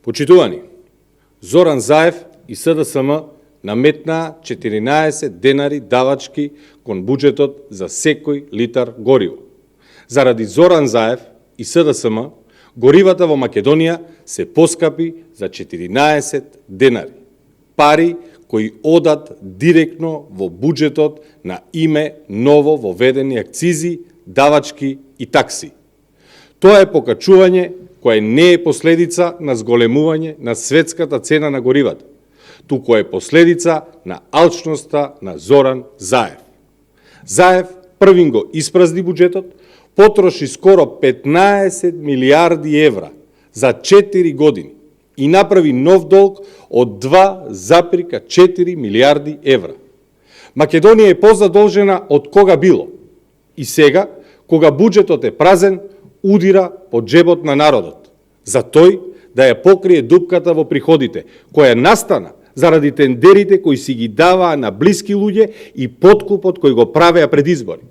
Почитувани, Зоран Заев и СДСМ наметнаа 14 денари давачки кон буџетот за секој литар гориво. Заради Зоран Заев и СДСМ, горивата во Македонија се поскапи за 14 денари. Пари кои одат директно во буџетот на име ново воведени акцизи, давачки и такси. Тоа е покачување кое не е последица на зголемување на светската цена на горивата, туку е последица на алчноста на Зоран Заев. Заев првин го испразни буџетот, потроши скоро 15 милиарди евра за 4 години и направи нов долг од 2,4 милиарди евра. Македонија е позадолжена од кога било и сега, кога буџетот е празен, удира по джебот на народот, за тој да ја покрие дупката во приходите, која настана заради тендерите кои си ги даваа на блиски луѓе и подкупот кој го правеа пред избори.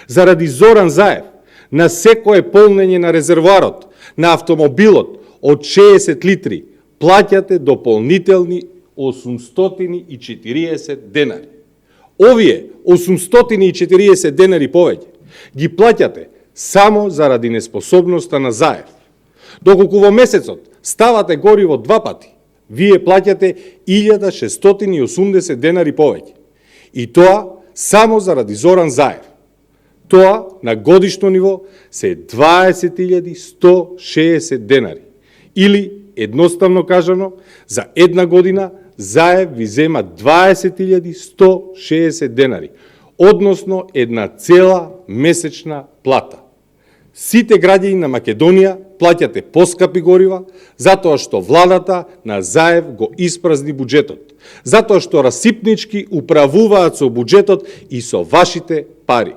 Заради Зоран Заев, на секое полнење на резервоарот, на автомобилот од 60 литри, плаќате дополнителни 840 денари. Овие 840 денари повеќе ги плаќате само заради неспособноста на Заев. Доколку во месецот ставате гориво 2 пати, вие плаќате 1680 денари повеќе. И тоа само заради Зоран Заев. Тоа на годишно ниво се 20.160 денари. Или, едноставно кажано, за една година Заев ви зема 20.160 денари, односно една цела месечна плата. Сите граѓани на Македонија плаќате поскапи горива, затоа што владата на Заев го испразни буџетот, затоа што расипнички управуваат со буџетот и со вашите пари.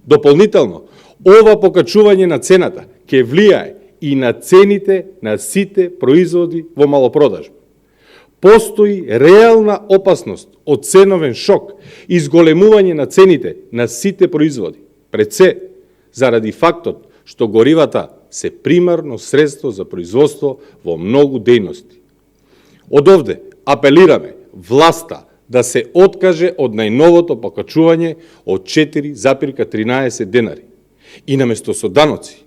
Дополнително, ова покачување на цената ќе влијае и на цените на сите производи во малопродажба. Постои реална опасност од ценовен шок и зголемување на цените на сите производи, пред се заради фактот што горивата се примарно средство за производство во многу дејности. Од овде апелираме власта да се откаже од најновото покачување од 4,13 денари и наместо со даноци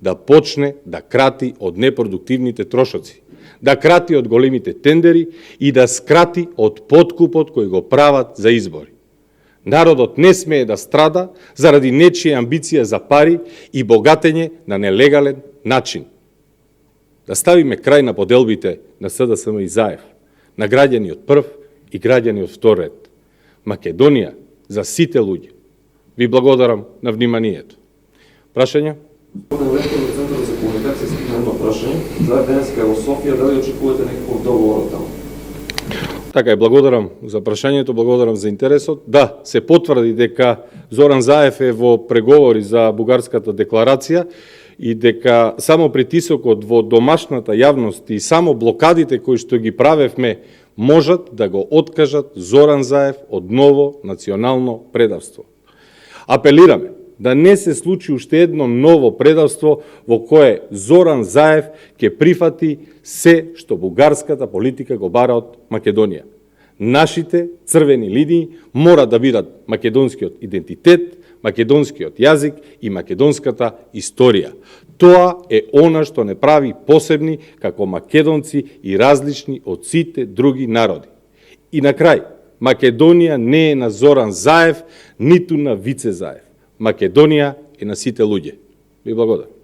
да почне да крати од непродуктивните трошоци, да крати од големите тендери и да скрати од подкупот кој го прават за избори. Народот не смее да страда заради нечија амбиција за пари и богатење на нелегален начин. Да ставиме крај на поделбите на СДСМ и Заев, на граѓани од прв и граѓани од втор ред. Македонија за сите луѓе. Ви благодарам на вниманието. Прашања? Господин Лекар од Центарот за комуникација стигна едно прашање. За денеска во Софија, дали очекувате некаков договор таму? Така е, благодарам за прашањето, благодарам за интересот. Да, се потврди дека Зоран Заев е во преговори за бугарската декларација и дека само притисокот во домашната јавност и само блокадите кои што ги правевме можат да го откажат Зоран Заев од ново национално предавство. Апелираме да не се случи уште едно ново предавство во кое Зоран Заев ќе прифати се што бугарската политика го бара од Македонија. Нашите црвени линии мора да бидат македонскиот идентитет, македонскиот јазик и македонската историја. Тоа е она што не прави посебни како македонци и различни од сите други народи. И на крај, Македонија не е на Зоран Заев, ниту на Вице Заев. Македонија е на сите луѓе. Ви благодарам.